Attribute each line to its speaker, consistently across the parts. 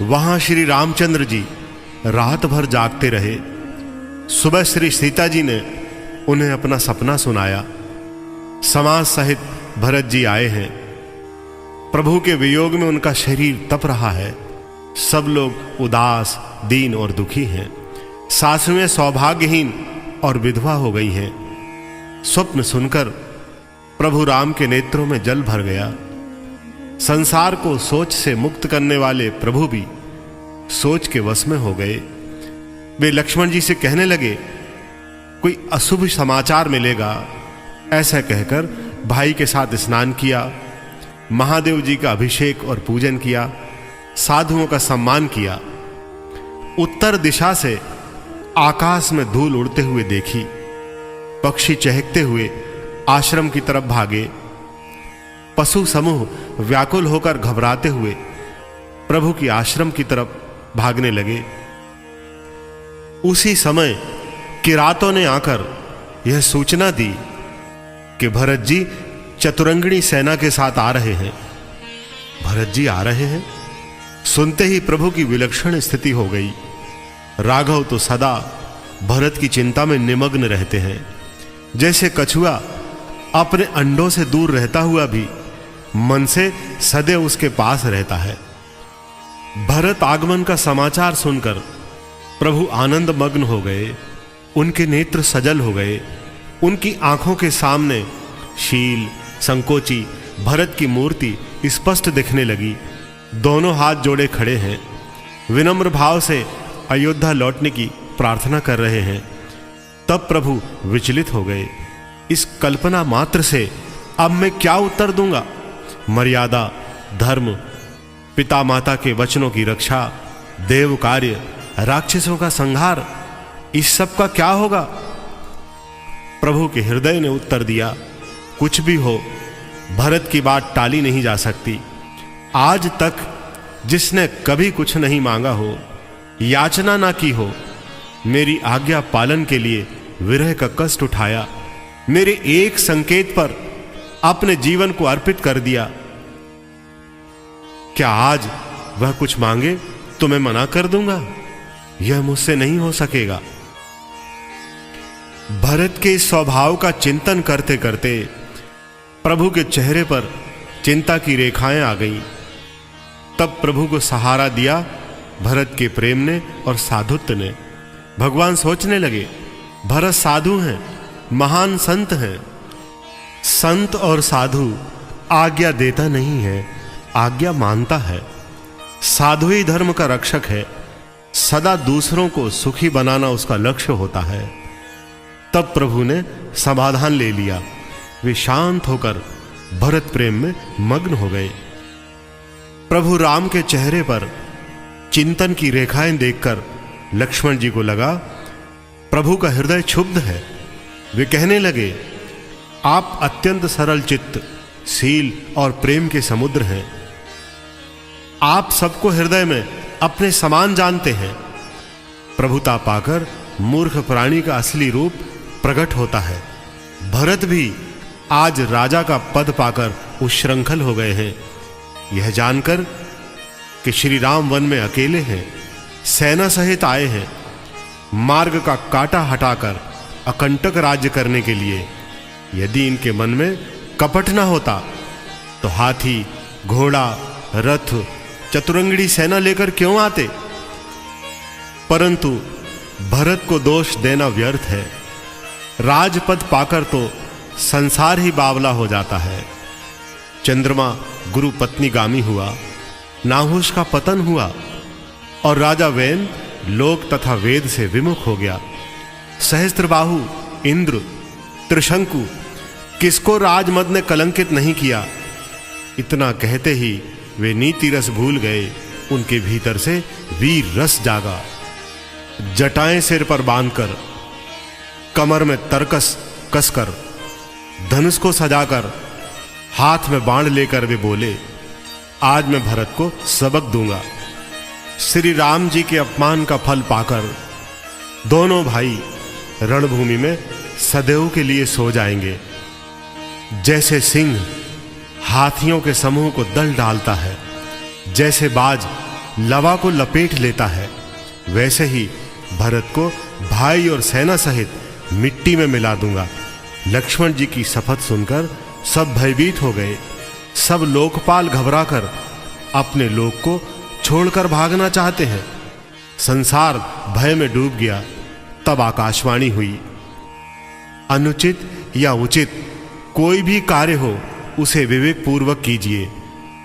Speaker 1: वहां श्री रामचंद्र जी रात भर जागते रहे। सुबह श्री सीता जी ने उन्हें अपना सपना सुनाया। समाज सहित भरत जी आए हैं। प्रभु के वियोग में उनका शरीर तप रहा है। सब लोग उदास, दीन और दुखी हैं। सासुएं सौभाग्यहीन और विधवा हो गई हैं। स्वप्न सुनकर प्रभु राम के नेत्रों में जल भर गया। संसार को सोच से मुक्त करने वाले प्रभु भी सोच के वश में हो गए। वे लक्ष्मण जी से कहने लगे, कोई अशुभ समाचार मिलेगा। ऐसा कहकर भाई के साथ स्नान किया, महादेव जी का अभिषेक और पूजन किया, साधुओं का सम्मान किया। उत्तर दिशा से आकाश में धूल उड़ते हुए देखी। पक्षी चहकते हुए आश्रम की तरफ भागे। पशु समूह व्याकुल होकर घबराते हुए प्रभु की आश्रम की तरफ भागने लगे। उसी समय किरातों ने आकर यह सूचना दी कि भरत जी चतुरंगिणी सेना के साथ आ रहे हैं। भरत जी आ रहे हैं सुनते ही प्रभु की विलक्षण स्थिति हो गई। राघव तो सदा भरत की चिंता में निमग्न रहते हैं। जैसे कछुआ अपने अंडों से दूर रहता हुआ भी मन से सदैव उसके पास रहता है। भरत आगमन का समाचार सुनकर प्रभु आनंद मग्न हो गए। उनके नेत्र सजल हो गए। उनकी आंखों के सामने शील संकोची भरत की मूर्ति स्पष्ट दिखने लगी। दोनों हाथ जोड़े खड़े हैं। विनम्र भाव से अयोध्या लौटने की प्रार्थना कर रहे हैं। तब प्रभु विचलित हो गए। इस कल्पना मात्र से अब मैं क्या उत्तर दूंगा। मर्यादा, धर्म, पिता माता के वचनों की रक्षा, देव कार्य, राक्षसों का संहार, इस सब का क्या होगा। प्रभु के हृदय ने उत्तर दिया, कुछ भी हो, भरत की बात टाली नहीं जा सकती। आज तक जिसने कभी कुछ नहीं मांगा हो, याचना ना की हो, मेरी आज्ञा पालन के लिए विरह का कष्ट उठाया, मेरे एक संकेत पर अपने जीवन को अर्पित कर दिया, क्या आज वह कुछ मांगे तो मैं मना कर दूंगा। यह मुझसे नहीं हो सकेगा। भरत के इस स्वभाव का चिंतन करते करते प्रभु के चेहरे पर चिंता की रेखाएं आ गईं। तब प्रभु को सहारा दिया भरत के प्रेम ने और साधुत्व ने। भगवान सोचने लगे, भरत साधु हैं, महान संत हैं। संत और साधु आज्ञा देता नहीं है, आज्ञा मानता है। साधु ही धर्म का रक्षक है। सदा दूसरों को सुखी बनाना उसका लक्ष्य होता है। तब प्रभु ने समाधान ले लिया। वे शांत होकर भरत प्रेम में मग्न हो गए। प्रभु राम के चेहरे पर चिंतन की रेखाएं देखकर लक्ष्मण जी को लगा, प्रभु का हृदय क्षुब्ध है। वे कहने लगे, आप अत्यंत सरल चित्त, शील और प्रेम के समुद्र हैं। आप सबको हृदय में अपने समान जानते हैं। प्रभुता पाकर मूर्ख प्राणी का असली रूप प्रकट होता है। भरत भी आज राजा का पद पाकर उच्छृंखल हो गए हैं। यह जानकर कि श्री राम वन में अकेले हैं, सेना सहित आए हैं, मार्ग का कांटा हटाकर अकंटक राज्य करने के लिए। यदि इनके मन में कपट न होता तो हाथी, घोड़ा, रथ, चतुरंगिणी सेना लेकर क्यों आते। परंतु भरत को दोष देना व्यर्थ है। राजपद पाकर तो संसार ही बावला हो जाता है। चंद्रमा गुरु पत्नीगामी हुआ, नाहुष का पतन हुआ और राजा वैन लोक तथा वेद से विमुख हो गया। सहस्त्रबाहु इंद्र, त्रिशंकु, किसको राजमद ने कलंकित नहीं किया। इतना कहते ही वे नीति रस भूल गए। उनके भीतर से वीर रस जागा। जटाएं सिर पर बांधकर, कमर में तरकस कसकर, धनुष को सजाकर, हाथ में बाण लेकर वे बोले, आज मैं भरत को सबक दूंगा। श्री राम जी के अपमान का फल पाकर दोनों भाई रणभूमि में सदैव के लिए सो जाएंगे। जैसे सिंह हाथियों के समूह को दल डालता है, जैसे बाज लवा को लपेट लेता है, वैसे ही भरत को भाई और सेना सहित मिट्टी में मिला दूंगा। लक्ष्मण जी की शपथ सुनकर सब भयभीत हो गए। सब लोकपाल घबराकर अपने लोक को छोड़कर भागना चाहते हैं। संसार भय में डूब गया। तब आकाशवाणी हुई, अनुचित या उचित कोई भी कार्य हो उसे विवेक पूर्वक कीजिए।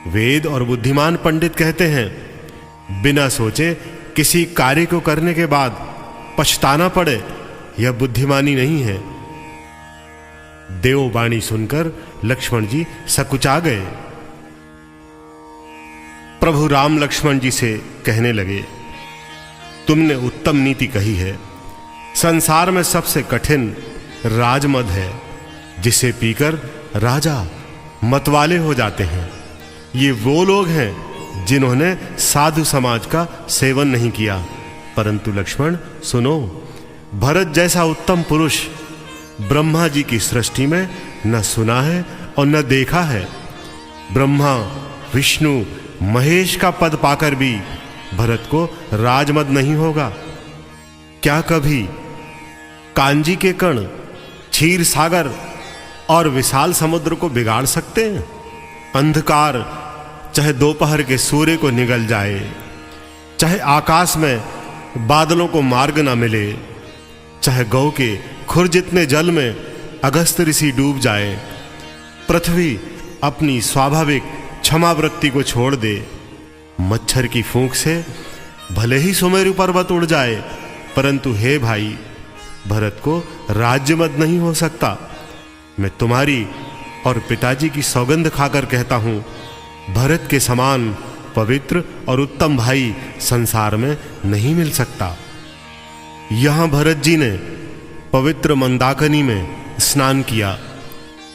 Speaker 1: वेद और बुद्धिमान पंडित कहते हैं, बिना सोचे किसी कार्य को करने के बाद पछताना पड़े, यह बुद्धिमानी नहीं है। देववाणी सुनकर लक्ष्मण जी सकुचा गए। प्रभु राम लक्ष्मण जी से कहने लगे, तुमने उत्तम नीति कही है। संसार में सबसे कठिन राजमद है, जिसे पीकर राजा मतवाले हो जाते हैं। ये वो लोग हैं जिन्होंने साधु समाज का सेवन नहीं किया। परंतु लक्ष्मण सुनो, भरत जैसा उत्तम पुरुष ब्रह्मा जी की सृष्टि में न सुना है और न देखा है। ब्रह्मा विष्णु महेश का पद पाकर भी भरत को राजमद नहीं होगा। क्या कभी कांजी के कण क्षीर सागर और विशाल समुद्र को बिगाड़ सकते हैं? अंधकार चाहे दोपहर के सूर्य को निगल जाए, चाहे आकाश में बादलों को मार्ग ना मिले, चाहे गौ के खुर जितने जल में अगस्त ऋषि डूब जाए, पृथ्वी अपनी स्वाभाविक क्षमावृत्ति को छोड़ दे, मच्छर की फूंक से भले ही सुमेरु पर्वत उड़ जाए, परंतु हे भाई, भरत को राज्यमद नहीं हो सकता। मैं तुम्हारी और पिताजी की सौगंध खाकर कहता हूं, भरत के समान पवित्र और उत्तम भाई संसार में नहीं मिल सकता। यहां भरत जी ने पवित्र मंदाकिनी में स्नान किया,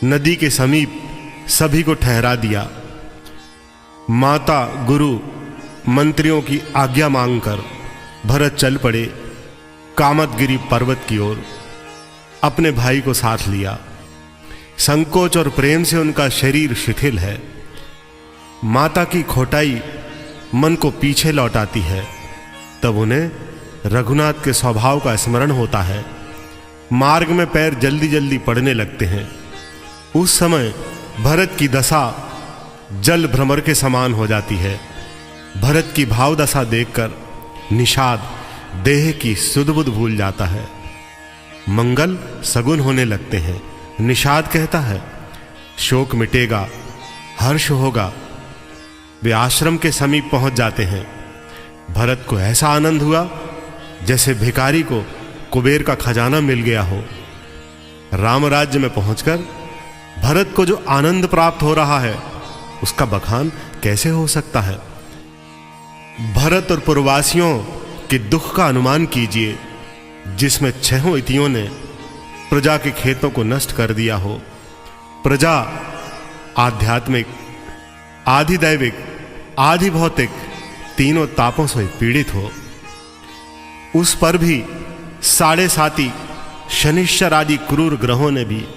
Speaker 1: नदी के समीप सभी को ठहरा दिया। माता गुरु मंत्रियों की आज्ञा मांगकर भरत चल पड़े कामतगिरी पर्वत की ओर। अपने भाई को साथ लिया। संकोच और प्रेम से उनका शरीर शिथिल है। माता की खोटाई मन को पीछे लौटाती है। तब उन्हें रघुनाथ के स्वभाव का स्मरण होता है। मार्ग में पैर जल्दी जल्दी पड़ने लगते हैं। उस समय भरत की दशा जल भ्रमर के समान हो जाती है। भरत की भाव दशा देखकर निषाद देह की सुध-बुध भूल जाता है। मंगल सगुन होने लगते हैं। निषाद कहता है, शोक मिटेगा, हर्ष होगा। वे आश्रम के समीप पहुंच जाते हैं। भरत को ऐसा आनंद हुआ जैसे भिखारी को कुबेर का खजाना मिल गया हो। राम राज्य में पहुंचकर भरत को जो आनंद प्राप्त हो रहा है, उसका बखान कैसे हो सकता है। भरत और पुरवासियों के दुख का अनुमान कीजिए, जिसमें 6 इतियों ने प्रजा के खेतों को नष्ट कर दिया हो। प्रजा आध्यात्मिक, आधिदैविक, आधि भौतिक तीनों तापों से पीड़ित हो। उस पर भी 7.5 शनिश्चर आदि क्रूर ग्रहों ने भी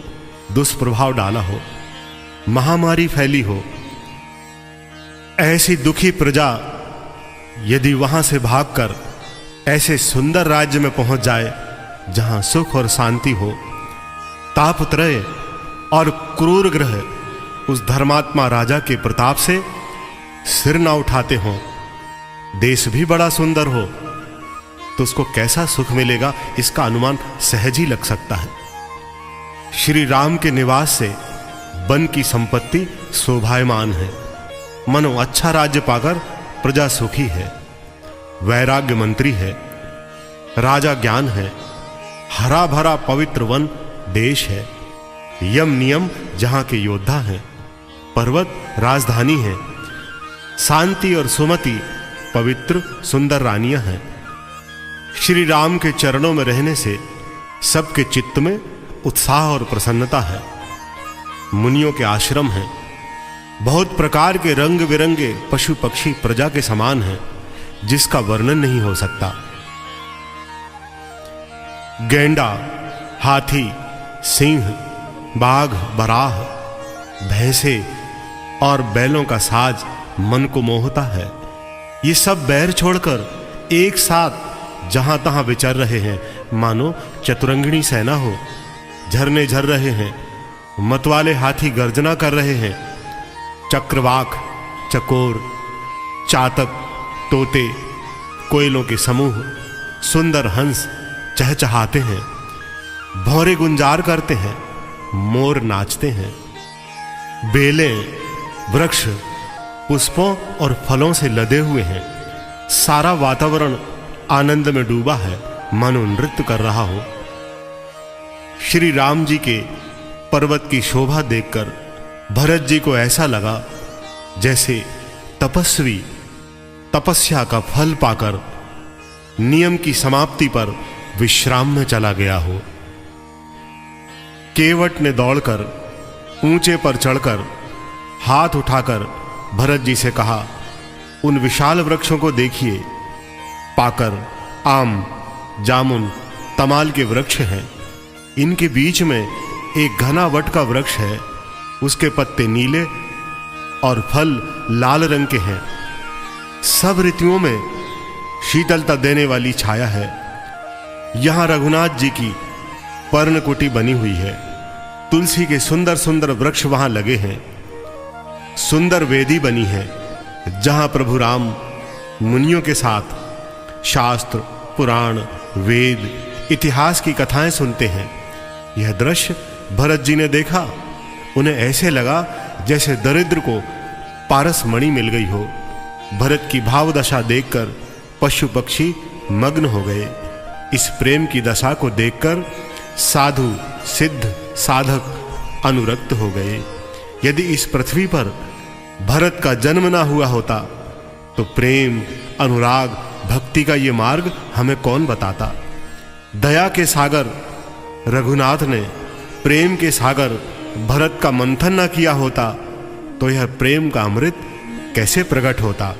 Speaker 1: दुष्प्रभाव डाला हो। महामारी फैली हो। ऐसी दुखी प्रजा यदि वहां से भागकर ऐसे सुंदर राज्य में पहुंच जाए जहां सुख और शांति हो, तापत्रय और क्रूर ग्रह उस धर्मात्मा राजा के प्रताप से सिर ना उठाते हों, देश भी बड़ा सुंदर हो, तो उसको कैसा सुख मिलेगा, इसका अनुमान सहज ही लग सकता है। श्री राम के निवास से वन की संपत्ति शोभायमान है। मनो अच्छा राज्य पाकर प्रजा सुखी है। वैराग्य मंत्री है। राजा ज्ञान है। हरा भरा पवित्र वन देश है। यम नियम जहां के योद्धा हैं। पर्वत राजधानी है। शांति और सुमति पवित्र सुंदर रानियां हैं। श्री राम के चरणों में रहने से सबके चित्त में उत्साह और प्रसन्नता है। मुनियों के आश्रम हैं। बहुत प्रकार के रंग बिरंगे पशु पक्षी प्रजा के समान हैं, जिसका वर्णन नहीं हो सकता। गैंडा, हाथी, सिंह, बाघ, बराह, भैंसे और बैलों का साज मन को मोहता है। ये सब बैर छोड़कर एक साथ जहां तहां विचर रहे हैं, मानो चतुरंगिणी सेना हो। झरने झर रहे हैं, मतवाले हाथी गर्जना कर रहे हैं। चक्रवाक, चकोर, चातक, तोते, कोयलों के समूह, सुंदर हंस चहचहाते हैं। भौरे गुंजार करते हैं, मोर नाचते हैं। बेलें, वृक्ष पुष्पों और फलों से लदे हुए हैं। सारा वातावरण आनंद में डूबा है, मानो नृत्य कर रहा हो। श्री राम जी के पर्वत की शोभा देखकर भरत जी को ऐसा लगा जैसे तपस्वी तपस्या का फल पाकर नियम की समाप्ति पर विश्राम में चला गया हो। केवट ने दौड़कर ऊंचे पर चढ़कर हाथ उठाकर भरत जी से कहा, उन विशाल वृक्षों को देखिए, पाकर, आम, जामुन, तमाल के वृक्ष हैं। इनके बीच में एक घना वट का वृक्ष है। उसके पत्ते नीले और फल लाल रंग के हैं। सब ऋतुओं में शीतलता देने वाली छाया है। यहां रघुनाथ जी की पर्णकुटी बनी हुई है। तुलसी के सुंदर सुंदर वृक्ष वहां लगे हैं। सुंदर वेदी बनी है जहां प्रभु राम मुनियों के साथ शास्त्र, पुराण, वेद, इतिहास की कथाएं सुनते हैं। यह दृश्य भरत जी ने देखा। उन्हें ऐसे लगा जैसे दरिद्र को पारस मणि मिल गई हो। भरत की भाव दशा देखकर पशु पक्षी मग्न हो गए। इस प्रेम की दशा को देखकर साधु, सिद्ध, साधक अनुरक्त हो गए। यदि इस पृथ्वी पर भरत का जन्म ना हुआ होता तो प्रेम, अनुराग, भक्ति का ये मार्ग हमें कौन बताता। दया के सागर रघुनाथ ने प्रेम के सागर भरत का मंथन न किया होता तो यह प्रेम का अमृत कैसे प्रकट होता।